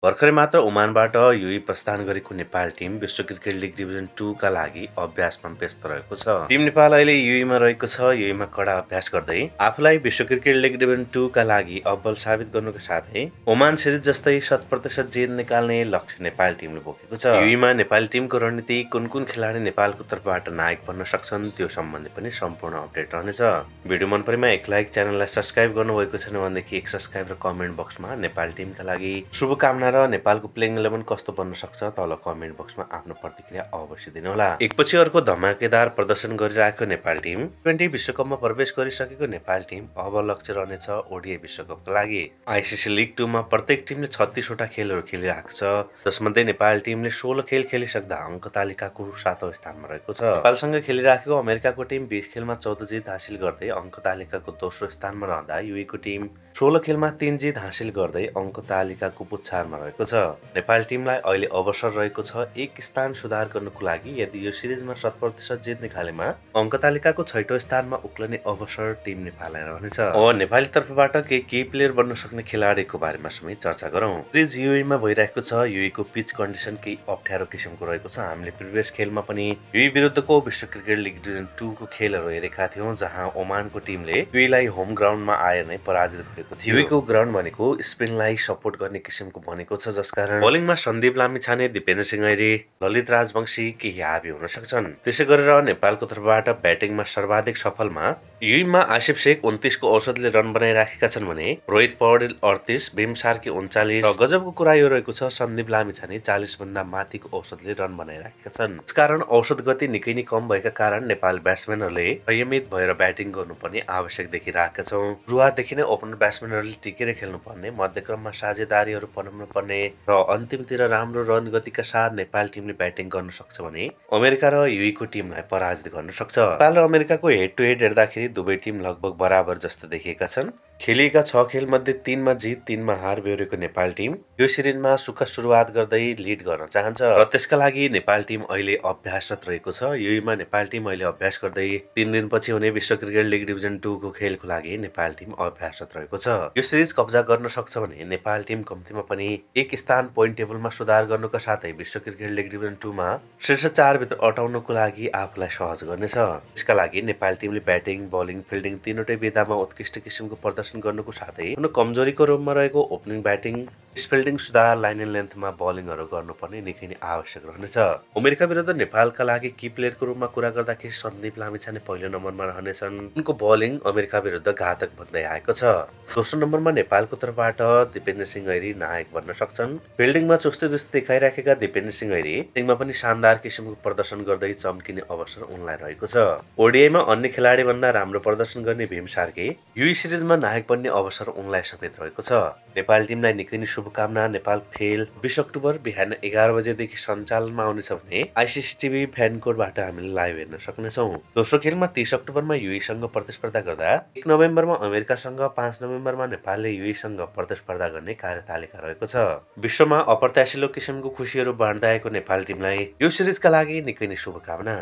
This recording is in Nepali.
भर्खरै मात्र ओमानबाट युएई प्रस्थान गरेको नेपाल टिम विश्व क्रिकेट लिग डिभिजन 2 का लागि अभ्यासमा व्यस्त रहेको छ। टिम नेपाल अहिले युएईमा रहेको छ। युएईमा कडा अभ्यास गर्दै आफूलाई विश्व क्रिकेट लिग डिभिजन 2 का लागि अब्बल साबित गर्नुका साथै ओमान सिरिज जस्तै 100% जित निकाल्ने लक्ष्य नेपाल टिमले बोकेको छ। युएईमा नेपाली टिमको रणनीति कुन खेलाडी नेपालको तर्फबाट नायक बन्न सक्छन् त्यो सम्बन्धी पनि सम्पूर्ण अपडेट रहनेछ। भिडियो मन परेमा एक लाइक, च्यानललाई सब्स्क्राइब गर्नुभएको छैन भनेदेखि एक सब्स्क्राइब र कमेन्ट बक्समा नेपाल टिमका लागि शुभकामना र नेपालको प्लेइङ 11 कस्तो बन्न सक्छ तल कमेन्ट बक्समा आफ्नो प्रतिक्रिया अवश्य दिनुहोला। एकपछि अर्को धमाकेदार प्रदर्शन गरिरहेको नेपाल टिम T20 विश्वकपमा प्रवेश गरिसकेको नेपाल टिम अब लक्ष्य रहनेछ ओडिआई विश्वकपका लागि। आईसीसी लिग 2 मा प्रत्येक टिमले 36 वटा खेलहरू खेलिरहेको छ, जसमध्ये नेपाल टिमले 16 खेल खेलिसक्दा अङ्क तालिकाको 7औं स्थानमा रहेको छ। नेपालसँग खेलिरहेको अमेरिकाको टिम 20 खेलमा 14 जित हासिल गर्दै अङ्क तालिकाको दोस्रो स्थानमा रहँदा युएईको टिम 16 खेलमा 3 जित हासिल गर्दै अङ्क तालिकाको पुच्छारमा रहेको छ। नेपाल टिमलाई अहिले अवसर रहेको छ एक स्थान सुधार गर्नको लागि। यदि यो सिरिजमा 100% जित निकालेमा अङ्क तालिकाको 6औं स्थानमा उक्लने अवसर टिम नेपाललाई रहनेछ। अब नेपाली तर्फबाट केही प्लेयर बन्न सक्ने खेलाडीको बारेमा समेत चर्चा गरौँ। सिरिज युएईमा भइरहेको छ। युएईको पिच कन्डिसन केही अप्ठ्यारो किसिमको रहेको छ। हामीले प्रिभियस खेलमा पनि युएई विरुद्धको विश्व क्रिकेट लिग डिभिजन 2 को खेलहरू हेरेका थियौँ, जहाँ ओमानको टिमले युएईलाई होम ग्राउन्डमा आएर नै पराजित गरेको थियो। युएईको ग्राउन्ड भनेको स्पिनलाई सपोर्ट गर्ने किसिमको बनेको छ, जसकारण बोलिङमा सन्दीप लामिछाने, दिपेन्द्र सिंह ऐरी, ललित राजवंशी केही हावी हुन सक्छन्। त्यसै गरेर नेपालको तर्फबाट ब्याटिङमा सर्वाधिक सफलमा युएईमा आसिफ शेख 29 को औसतले रन बनाइराखेका छन् भने रोहित पौडेल 38, भीम सार्की 39 र गजबको कुरा यो रहेको छ सन्दीप लामिछाने 40 भन्दा माथिको औसतले रन बनाइराखेका छन्। यसकारण औसत गति निकै नै कम भएका कारण नेपाल ब्याट्सम्यानहरूले संयमित भएर ब्याटिङ गर्नुपर्ने आवश्यक देखिरहेका छौँ। सुरुवातदेखि नै ओपनर ब्याट्सम्यानहरूले टिकेर खेल्नुपर्ने, मध्यक्रममा साझेदारीहरू बनाउनु पर्ने र अन्तिमतिर राम्रो रन गतिका साथ नेपाल टिमले ब्याटिङ गर्न सक्छ भने अमेरिका र युएईको टिमलाई पराजित गर्न सक्छ। नेपाल र अमेरिकाको हेड टु हेड हेर्दाखेरि दुवै टिम लगभग बराबर जस्तो देखिएका छन्। खेलिएका 6 खेल मध्ये 3 मा जित, 3 मा हार बेहोरेको नेपाल टिम यो सिरिजमा सुख सुरुवात गर्दै लिड गर्न चाहन्छ र त्यसका लागि नेपाल टिम अहिले अभ्यासरत रहेको छ। युएईमा नेपाल टिम अहिले अभ्यास गर्दै 3 दिनपछि हुने विश्व क्रिकेट लिग डिभिजन 2 को खेलको लागि नेपाल टिम अभ्यासरत रहेको छ। यो सिरिज कब्जा गर्न सक्छ भने नेपाल टिम कम्तीमा पनि एक स्थान पोइन्ट टेबलमा सुधार गर्नुका साथै विश्व क्रिकेट लिग डिभिजन 2 मा शीर्ष 4 भित्र अटाउनको लागि आफूलाई सहज गर्नेछ। यसका लागि नेपाल टिमले ब्याटिङ, बलिङ, फिल्डिङ तीनवटै विधामा उत्कृष्ट किसिमको प्रदर्शन गर्नुको साथै आफ्नो कमजोरीको रूपमा रहेको ओपनिङ ब्याटिङ, फिल्डिङ सुधार, लाइन एन्ड लेन्थमा बलिङहरू गर्नुपर्ने निकै नै आवश्यक रहनेछ। अमेरिका विरुद्ध नेपालका लागि की प्लेयरको रूपमा कुरा गर्दाखेरि सन्दीप लामिछाने पहिलो नम्बरमा रहनेछन्। उनको बलिङ अमेरिका विरुद्ध घातक भन्दै आएको छ। दोस्रो नम्बरमा नेपालको तर्फबाट दिपेन्द्र सिंह ऐरी नायक बन्न सक्छन्। फिल्डिङमा चुस्ती दुस्ती देखाइराखेका दिपेन्द्र सिंह ऐरी फिल्डिङमा पनि शानदार किसिमको प्रदर्शन गर्दै चम्किने अवसर उनलाई रहेको छ। ओडिआईमा अन्य खेलाडी भन्दा राम्रो प्रदर्शन गर्ने भीम सार्की युएई सिरिजमा नायक बन्ने अवसर उनलाई समेत रहेको छ। नेपाल टिमलाई निकै नै शुभकामना। नेपालको खेल 20 अक्टोबर बिहान 11 बजेदेखि सञ्चालनमा आउनेछ भने आईसीसी टिभी फ्यानकोडबाट हामीले लाइभ हेर्न सक्नेछौँ। दोस्रो खेलमा 30 अक्टोबरमा युएईसँग प्रतिस्पर्धा गर्दा 1 नोभेम्बरमा अमेरिकासँग, 5 नोभेम्बरमा नेपालले युएईसँग प्रतिस्पर्धा गर्ने कार्यतालिका रहेको छ। विश्वमा अप्रत्याशिलो किसिमको खुसीहरू बाँड्दै आएको नेपाल टिमलाई यो सिरिजका लागि निकै नै शुभकामना।